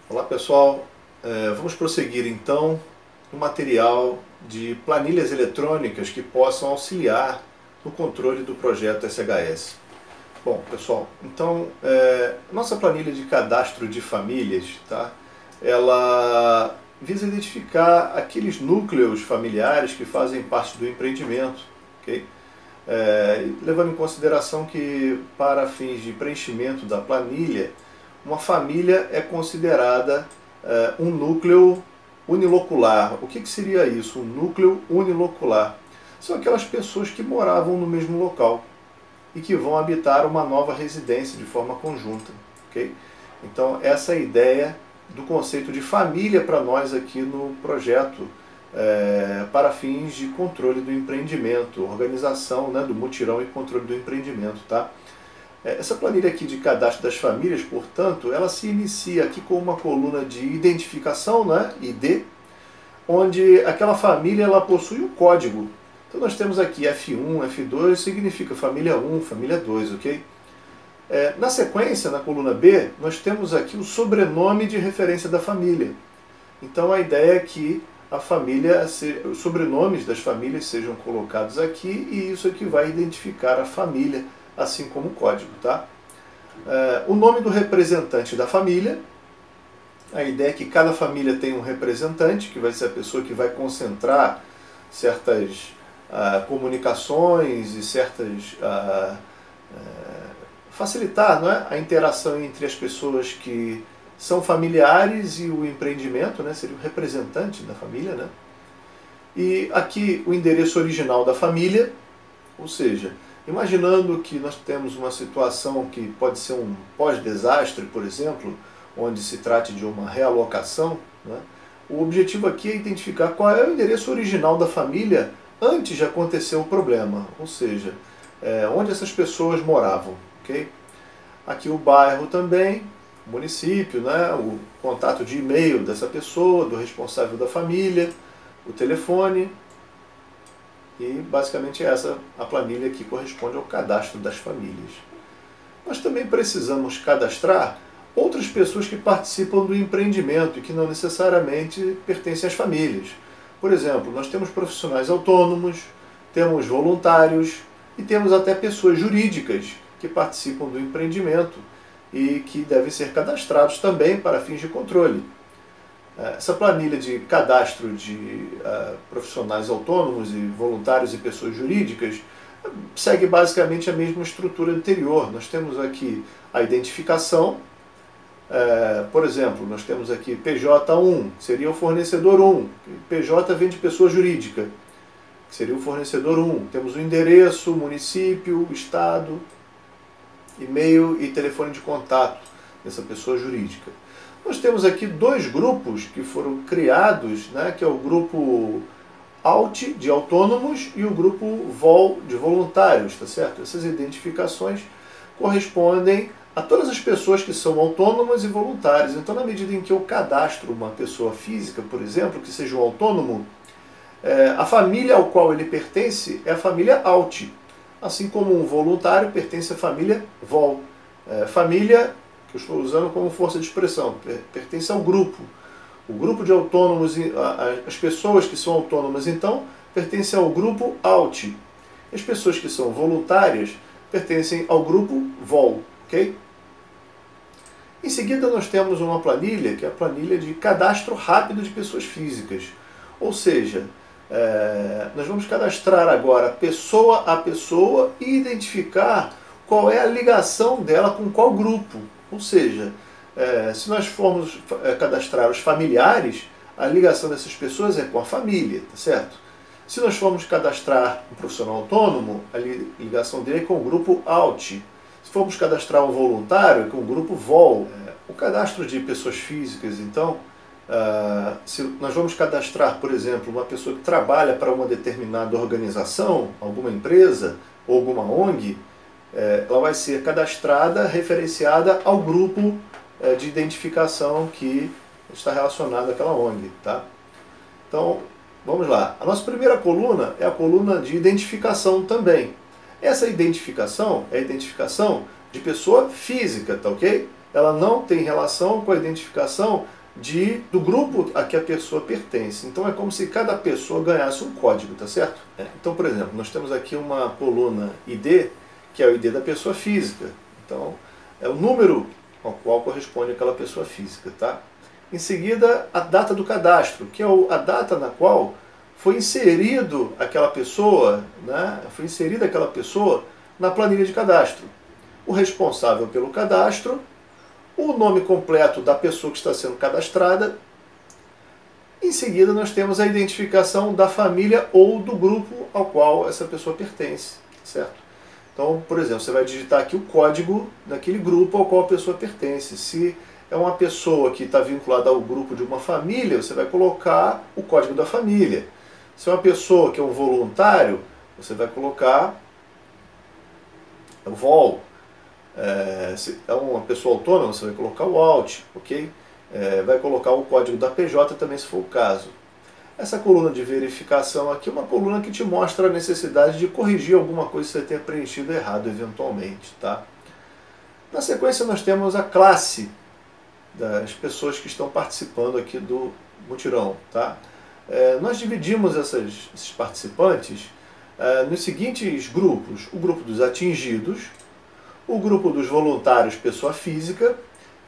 Olá pessoal, vamos prosseguir então no material de planilhas eletrônicas que possam auxiliar no controle do projeto SHS. Bom pessoal, então nossa planilha de cadastro de famílias, tá? Ela visa identificar aqueles núcleos familiares que fazem parte do empreendimento, ok? Levando em consideração que para fins de preenchimento da planilha, uma família é considerada um núcleo unilocular. O que seria isso? Um núcleo unilocular. São aquelas pessoas que moravam no mesmo local e que vão habitar uma nova residência de forma conjunta. Okay? Então essa é a ideia do conceito de família para nós aqui no projeto para fins de controle do empreendimento, organização, né, do mutirão e controle do empreendimento. Tá? Essa planilha aqui de cadastro das famílias, portanto, ela se inicia aqui com uma coluna de identificação, né, ID, onde aquela família ela possui um código. Então nós temos aqui F1, F2, significa família 1, família 2, ok? Na sequência, na coluna B, nós temos aqui o sobrenome de referência da família. Então a ideia é que a família, os sobrenomes das famílias sejam colocados aqui e isso aqui vai identificar a família, assim como o código. Tá? O nome do representante da família, a ideia é que cada família tem um representante, que vai ser a pessoa que vai concentrar certas comunicações e certas facilitar, não é, a interação entre as pessoas que são familiares e o empreendimento, né, seria o representante da família. Né? E aqui o endereço original da família, ou seja, imaginando que nós temos uma situação que pode ser um pós-desastre, por exemplo, onde se trate de uma realocação, né? O objetivo aqui é identificar qual é o endereço original da família antes de acontecer o problema, ou seja, onde essas pessoas moravam. Okay? Aqui o bairro também, o município, né? O contato de e-mail dessa pessoa, do responsável da família, o telefone. E basicamente essa a planilha que corresponde ao cadastro das famílias. Nós também precisamos cadastrar outras pessoas que participam do empreendimento e que não necessariamente pertencem às famílias. Por exemplo, nós temos profissionais autônomos, temos voluntários e temos até pessoas jurídicas que participam do empreendimento e que devem ser cadastrados também para fins de controle. Essa planilha de cadastro de profissionais autônomos e voluntários e pessoas jurídicas segue basicamente a mesma estrutura anterior. Nós temos aqui a identificação, por exemplo, nós temos aqui PJ1, que seria o fornecedor 1, PJ vem de pessoa jurídica, que seria o fornecedor 1. Temos o endereço, município, estado, e-mail e telefone de contato dessa pessoa jurídica. Nós temos aqui dois grupos que foram criados, né, que é o grupo AUT, de autônomos, e o grupo VOL, de voluntários, tá certo? Essas identificações correspondem a todas as pessoas que são autônomas e voluntárias. Então, na medida em que eu cadastro uma pessoa física, por exemplo, que seja um autônomo, a família ao qual ele pertence é a família AUT, assim como um voluntário pertence à família VOL. Família que eu estou usando como força de expressão, pertence ao grupo. O grupo de autônomos, as pessoas que são autônomas, então, pertencem ao grupo AUT. As pessoas que são voluntárias pertencem ao grupo VOL. Okay? Em seguida, nós temos uma planilha, que é a planilha de cadastro rápido de pessoas físicas. Ou seja, nós vamos cadastrar agora pessoa a pessoa e identificar qual é a ligação dela com qual grupo. Ou seja, se nós formos cadastrar os familiares, a ligação dessas pessoas é com a família, tá certo? Se nós formos cadastrar um profissional autônomo, a ligação dele é com o grupo AUT. Se formos cadastrar um voluntário, é com o grupo VOL. O cadastro de pessoas físicas, então, se nós vamos cadastrar, por exemplo, uma pessoa que trabalha para uma determinada organização, alguma empresa ou alguma ONG, ela vai ser cadastrada, referenciada ao grupo de identificação que está relacionado àquela ONG. Tá? Então, vamos lá. A nossa primeira coluna é a coluna de identificação também. Essa identificação é a identificação de pessoa física, tá ok? ela não tem relação com a identificação do grupo a que a pessoa pertence. Então é como se cada pessoa ganhasse um código, tá certo? Então, por exemplo, nós temos aqui uma coluna ID, que é o ID da pessoa física. Então, é o número ao qual corresponde aquela pessoa física, tá? Em seguida, a data do cadastro, que é a data na qual foi inserido aquela pessoa, né? Foi inserida aquela pessoa na planilha de cadastro. O responsável pelo cadastro, o nome completo da pessoa que está sendo cadastrada. Em seguida, nós temos a identificação da família ou do grupo ao qual essa pessoa pertence, certo? Então, por exemplo, você vai digitar aqui o código daquele grupo ao qual a pessoa pertence. Se é uma pessoa que está vinculada ao grupo de uma família, você vai colocar o código da família. Se é uma pessoa que é um voluntário, você vai colocar o vol. Se é uma pessoa autônoma, você vai colocar o alt, ok? Vai colocar o código da PJ também, se for o caso. Essa coluna de verificação aqui é uma coluna que te mostra a necessidade de corrigir alguma coisa que você tenha preenchido errado eventualmente, tá? Na sequência nós temos a classe das pessoas que estão participando aqui do mutirão, tá? Nós dividimos esses participantes nos seguintes grupos: o grupo dos atingidos, o grupo dos voluntários pessoa física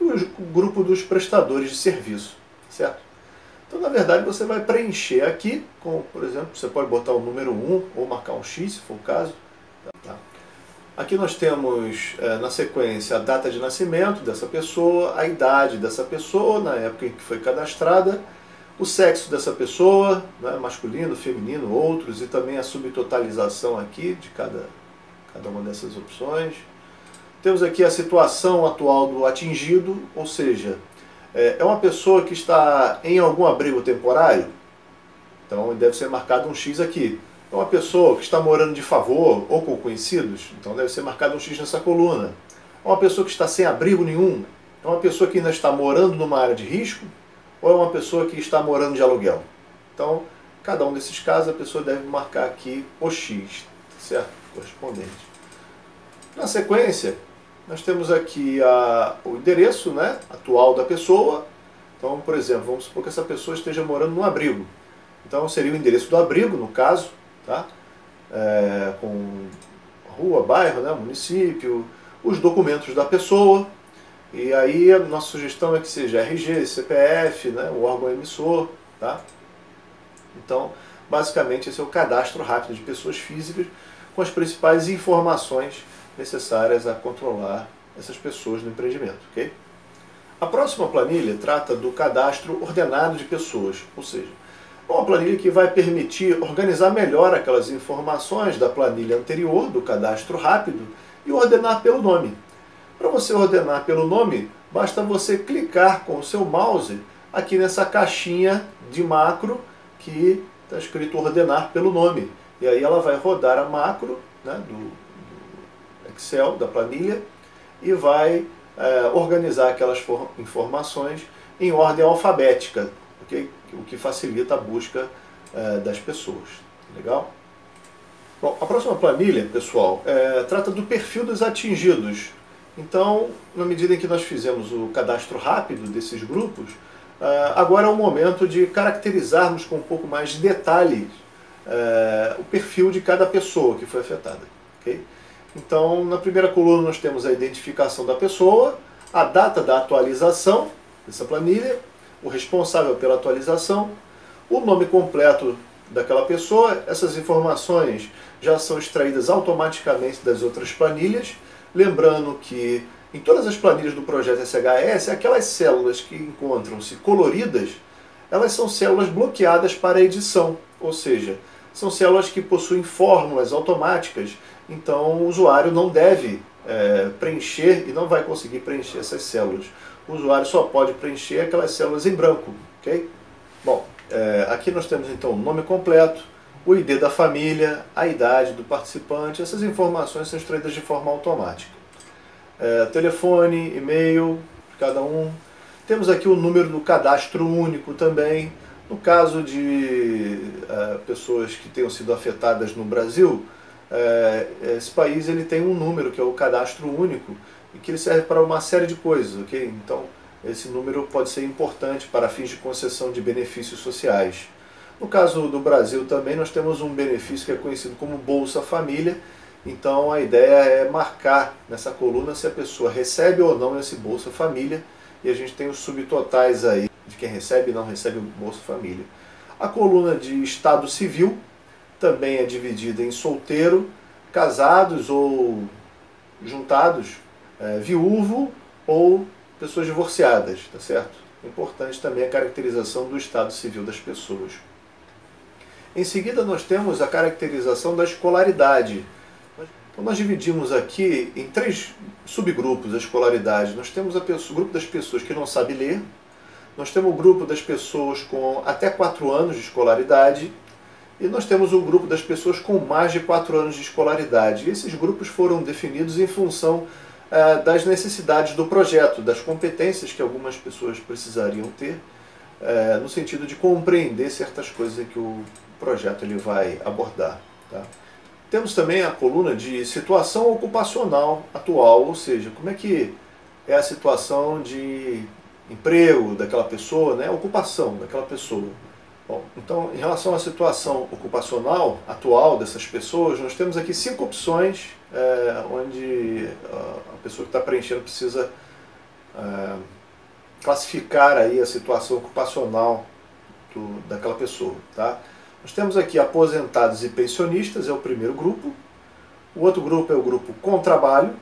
e o grupo dos prestadores de serviço, certo? Então, na verdade, você vai preencher aqui, por exemplo, você pode botar o número 1 ou marcar um X, se for o caso. Tá? Aqui nós temos, na sequência, a data de nascimento dessa pessoa, a idade dessa pessoa, na época em que foi cadastrada, o sexo dessa pessoa, né, masculino, feminino, outros, e também a subtotalização aqui de cada uma dessas opções. Temos aqui a situação atual do atingido, ou seja, é uma pessoa que está em algum abrigo temporário, então deve ser marcado um X aqui. É uma pessoa que está morando de favor ou com conhecidos, então deve ser marcado um X nessa coluna. É uma pessoa que está sem abrigo nenhum, é uma pessoa que ainda está morando numa área de risco, ou é uma pessoa que está morando de aluguel. Então, cada um desses casos a pessoa deve marcar aqui o X, certo? Correspondente. Na sequência, nós temos aqui o endereço, né, atual da pessoa. Então, por exemplo, vamos supor que essa pessoa esteja morando num abrigo. Então, seria o endereço do abrigo, no caso, tá? Com rua, bairro, né, município, os documentos da pessoa. E aí a nossa sugestão é que seja RG, CPF, né, o órgão emissor, tá? Então, basicamente, esse é o cadastro rápido de pessoas físicas com as principais informações necessárias a controlar essas pessoas no empreendimento, ok? A próxima planilha trata do cadastro ordenado de pessoas, ou seja, é uma planilha que vai permitir organizar melhor aquelas informações da planilha anterior, do cadastro rápido, e ordenar pelo nome. Para você ordenar pelo nome, basta você clicar com o seu mouse aqui nessa caixinha de macro que está escrito ordenar pelo nome. E aí ela vai rodar a macro, né, do Excel, da planilha, e vai organizar aquelas informações em ordem alfabética, okay? O que facilita a busca das pessoas. Legal? Bom, a próxima planilha, pessoal, trata do perfil dos atingidos. Então, na medida em que nós fizemos o cadastro rápido desses grupos, agora é o momento de caracterizarmos com um pouco mais de detalhes o perfil de cada pessoa que foi afetada. Okay? Então, na primeira coluna nós temos a identificação da pessoa, a data da atualização dessa planilha, o responsável pela atualização, o nome completo daquela pessoa. Essas informações já são extraídas automaticamente das outras planilhas, lembrando que em todas as planilhas do projeto SHS, aquelas células que encontram-se coloridas, elas são células bloqueadas para edição, ou seja, são células que possuem fórmulas automáticas, então o usuário não deve preencher e não vai conseguir preencher essas células. O usuário só pode preencher aquelas células em branco, ok? Bom, aqui nós temos então o nome completo, o ID da família, a idade do participante. Essas informações são extraídas de forma automática. Telefone, e-mail, cada um. Temos aqui o número do cadastro único também. No caso de pessoas que tenham sido afetadas no Brasil, esse país ele tem um número que é o cadastro único, e que ele serve para uma série de coisas, ok? Então, esse número pode ser importante para fins de concessão de benefícios sociais. No caso do Brasil também, nós temos um benefício que é conhecido como Bolsa Família. Então, a ideia é marcar nessa coluna se a pessoa recebe ou não esse Bolsa Família. E a gente tem os subtotais aí de quem recebe e não recebe o Bolsa Família. A coluna de Estado Civil também é dividida em solteiro, casados ou juntados, viúvo ou pessoas divorciadas, tá certo? Importante também a caracterização do estado civil das pessoas. Em seguida nós temos a caracterização da escolaridade. Então nós dividimos aqui em 3 subgrupos a escolaridade. Nós temos o grupo das pessoas que não sabem ler, nós temos o grupo das pessoas com até 4 anos de escolaridade, e nós temos o grupo das pessoas com mais de 4 anos de escolaridade. E esses grupos foram definidos em função das necessidades do projeto, das competências que algumas pessoas precisariam ter, no sentido de compreender certas coisas que o projeto ele vai abordar. Tá? Temos também a coluna de situação ocupacional atual, ou seja, como é que é a situação de emprego daquela pessoa, né? A ocupação daquela pessoa. Bom, então, em relação à situação ocupacional atual dessas pessoas, nós temos aqui 5 opções, onde a pessoa que está preenchendo precisa classificar aí a situação ocupacional daquela pessoa. Tá? Nós temos aqui aposentados e pensionistas, é o primeiro grupo. O outro grupo é o grupo com trabalho.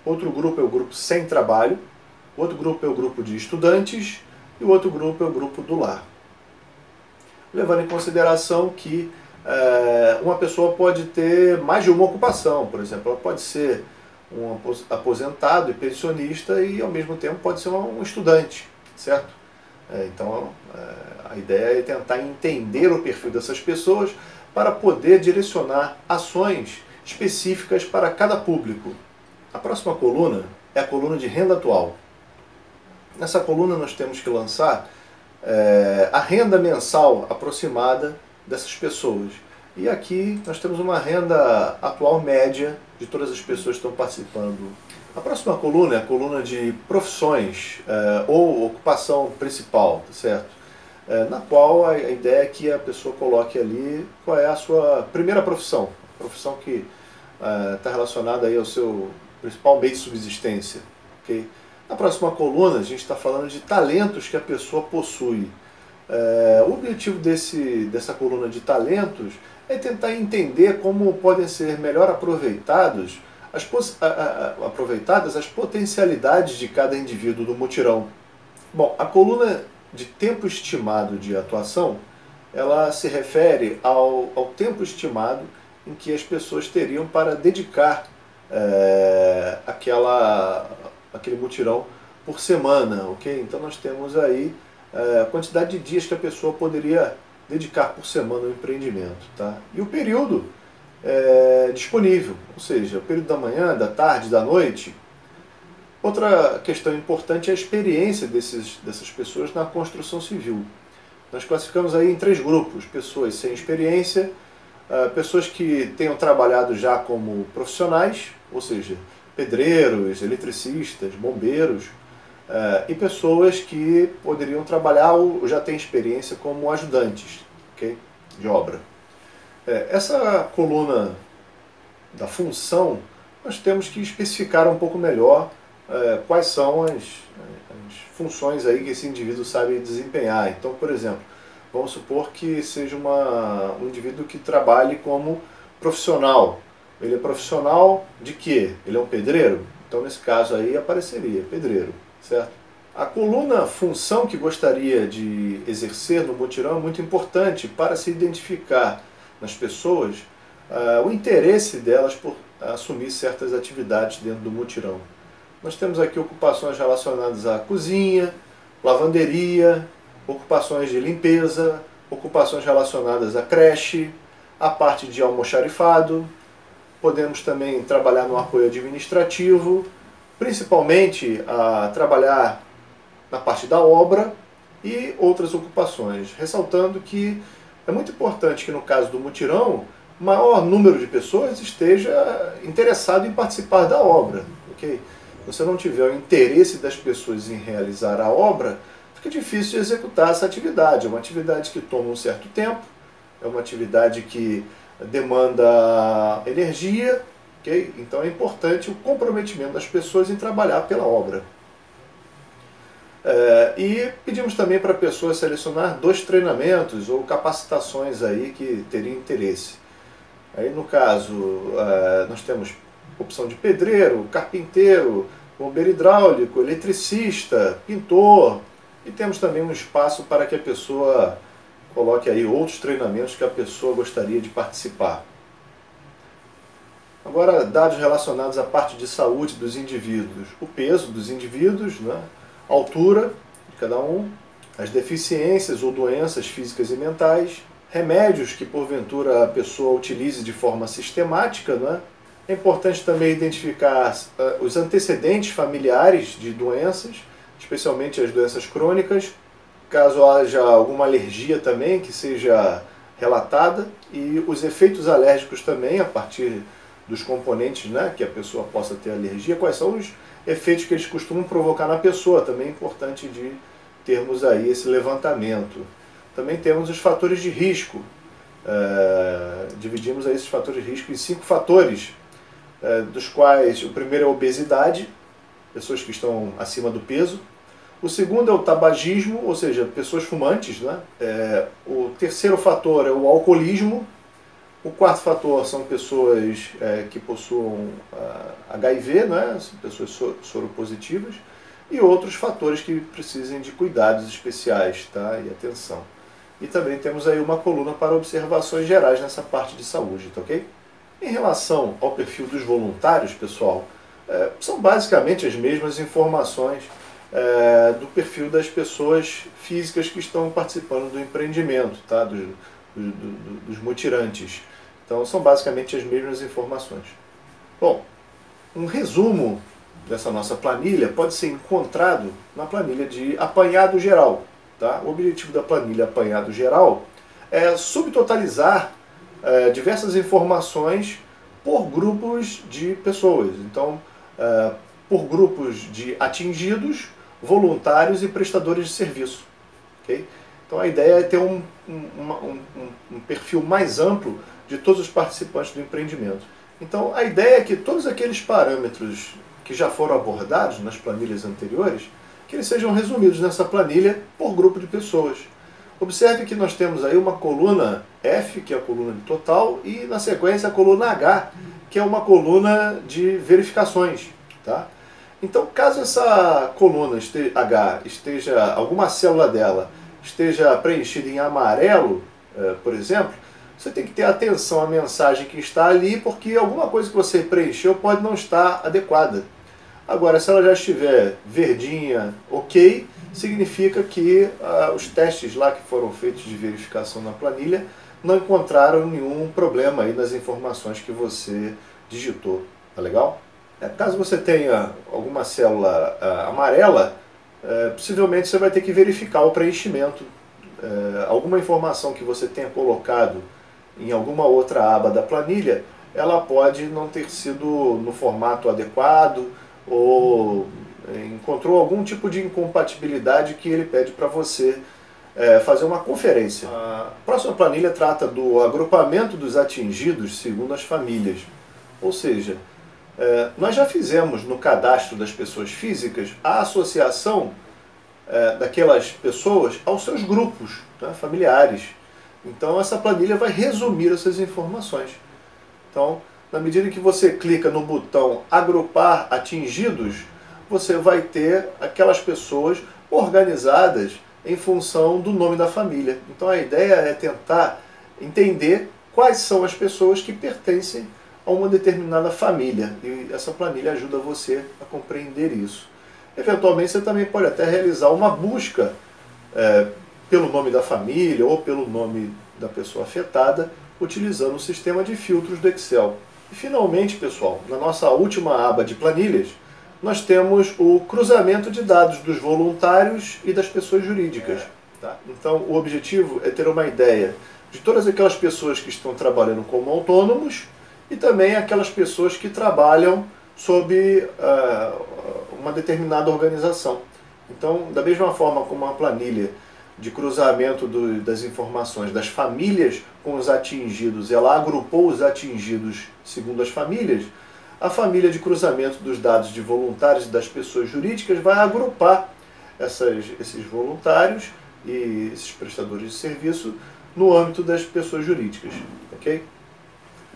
Outro grupo é o grupo sem trabalho. O outro grupo é o grupo de estudantes. E o outro grupo é o grupo do lar. Levando em consideração que uma pessoa pode ter mais de uma ocupação, por exemplo, ela pode ser um aposentado e pensionista e ao mesmo tempo pode ser um estudante, certo? Então a ideia é tentar entender o perfil dessas pessoas para poder direcionar ações específicas para cada público. A próxima coluna é a coluna de renda atual. Nessa coluna nós temos que lançar a renda mensal aproximada dessas pessoas. E aqui nós temos uma renda atual média de todas as pessoas que estão participando. A próxima coluna é a coluna de profissões ou ocupação principal, tá certo? Na qual a ideia é que a pessoa coloque ali qual é a sua primeira profissão, a profissão que está relacionada aí ao seu principal meio de subsistência. Okay? Na próxima coluna a gente está falando de talentos que a pessoa possui. O objetivo dessa coluna de talentos é tentar entender como podem ser melhor aproveitadas as potencialidades de cada indivíduo do mutirão. Bom, a coluna de tempo estimado de atuação, ela se refere ao tempo estimado em que as pessoas teriam para dedicar aquele mutirão por semana, ok? Então nós temos aí a quantidade de dias que a pessoa poderia dedicar por semana ao empreendimento, tá? E o período disponível, ou seja, o período da manhã, da tarde, da noite. Outra questão importante é a experiência dessas pessoas na construção civil. Nós classificamos aí em 3 grupos: pessoas sem experiência, pessoas que tenham trabalhado já como profissionais, ou seja, pedreiros, eletricistas, bombeiros, e pessoas que poderiam trabalhar ou já têm experiência como ajudantes, okay, de obra. Essa coluna da função, nós temos que especificar um pouco melhor quais são as funções aí que esse indivíduo sabe desempenhar. Então, por exemplo, vamos supor que seja um indivíduo que trabalhe como profissional. Ele é profissional de quê? Ele é um pedreiro? Então, nesse caso aí, apareceria pedreiro, certo? A coluna função que gostaria de exercer no mutirão é muito importante para se identificar nas pessoas o interesse delas por assumir certas atividades dentro do mutirão. Nós temos aqui ocupações relacionadas à cozinha, lavanderia, ocupações de limpeza, ocupações relacionadas à creche, a parte de almoxarifado. Podemos também trabalhar no apoio administrativo, principalmente a trabalhar na parte da obra e outras ocupações. Ressaltando que é muito importante que no caso do mutirão, maior número de pessoas esteja interessado em participar da obra. Okay? você não tiver o interesse das pessoas em realizar a obra, fica difícil de executar essa atividade. É uma atividade que toma um certo tempo, é uma atividade que demanda energia, ok? Então é importante o comprometimento das pessoas em trabalhar pela obra. E pedimos também para a pessoa selecionar 2 treinamentos ou capacitações aí que teriam interesse. Aí no caso, nós temos opção de pedreiro, carpinteiro, bombeiro hidráulico, eletricista, pintor, e temos também um espaço para que a pessoa coloque aí outros treinamentos que a pessoa gostaria de participar. Agora, dados relacionados à parte de saúde dos indivíduos. O peso dos indivíduos, né? A altura de cada um, as deficiências ou doenças físicas e mentais, remédios que porventura a pessoa utilize de forma sistemática, né? É importante também identificar os antecedentes familiares de doenças, especialmente as doenças crônicas, caso haja alguma alergia também que seja relatada, e os efeitos alérgicos também, a partir dos componentes, né, que a pessoa possa ter alergia, quais são os efeitos que eles costumam provocar na pessoa, também é importante de termos aí esse levantamento. Também temos os fatores de risco, dividimos aí esses fatores de risco em 5 fatores, dos quais o primeiro é a obesidade, pessoas que estão acima do peso. O segundo é o tabagismo, ou seja, pessoas fumantes, né? O terceiro fator é o alcoolismo. O quarto fator são pessoas que possuam HIV, né? São pessoas soropositivas. E outros fatores que precisem de cuidados especiais, tá? E atenção. E também temos aí uma coluna para observações gerais nessa parte de saúde, tá ok? Em relação ao perfil dos voluntários, pessoal, são basicamente as mesmas informações do perfil das pessoas físicas que estão participando do empreendimento, tá? Dos mutirantes. Então são basicamente as mesmas informações. Bom, um resumo dessa nossa planilha pode ser encontrado na planilha de apanhado geral. Tá? O objetivo da planilha apanhado geral é subtotalizar diversas informações por grupos de pessoas. Então, por grupos de atingidos, voluntários e prestadores de serviço. Okay? Então a ideia é ter um perfil mais amplo de todos os participantes do empreendimento. Então a ideia é que todos aqueles parâmetros que já foram abordados nas planilhas anteriores, que eles sejam resumidos nessa planilha por grupo de pessoas. Observe que nós temos aí uma coluna F, que é a coluna de total, e na sequência a coluna H, que é uma coluna de verificações. Tá? Então, caso essa coluna H esteja, alguma célula dela esteja preenchida em amarelo, por exemplo, você tem que ter atenção à mensagem que está ali, porque alguma coisa que você preencheu pode não estar adequada. Agora, se ela já estiver verdinha, ok, significa que os testes lá que foram feitos de verificação na planilha não encontraram nenhum problema aí nas informações que você digitou. Tá legal? Caso você tenha alguma célula amarela, possivelmente você vai ter que verificar o preenchimento. Alguma informação que você tenha colocado em alguma outra aba da planilha, ela pode não ter sido no formato adequado ou encontrou algum tipo de incompatibilidade que ele pede para você fazer uma conferência. A próxima planilha trata do agrupamento dos atingidos segundo as famílias. Ou seja, nós já fizemos no cadastro das pessoas físicas a associação daquelas pessoas aos seus grupos, tá, familiares. Então essa planilha vai resumir essas informações. Então, na medida que você clica no botão agrupar atingidos, você vai ter aquelas pessoas organizadas em função do nome da família. Então a ideia é tentar entender quais são as pessoas que pertencem a uma determinada família. E essa planilha ajuda você a compreender isso. Eventualmente você também pode até realizar uma busca pelo nome da família ou pelo nome da pessoa afetada, utilizando o sistema de filtros do Excel. E finalmente, pessoal, na nossa última aba de planilhas, nós temos o cruzamento de dados dos voluntários e das pessoas jurídicas. Tá? Então o objetivo é ter uma ideia de todas aquelas pessoas que estão trabalhando como autônomos e também aquelas pessoas que trabalham sob uma determinada organização. Então, da mesma forma como uma planilha de cruzamento das informações das famílias com os atingidos, ela agrupou os atingidos segundo as famílias, a família de cruzamento dos dados de voluntários e das pessoas jurídicas vai agrupar esses voluntários e esses prestadores de serviço no âmbito das pessoas jurídicas, ok?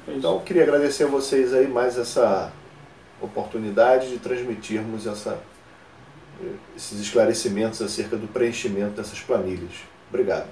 Então, queria agradecer a vocês aí mais essa oportunidade de transmitirmos esses esclarecimentos acerca do preenchimento dessas planilhas. Obrigado.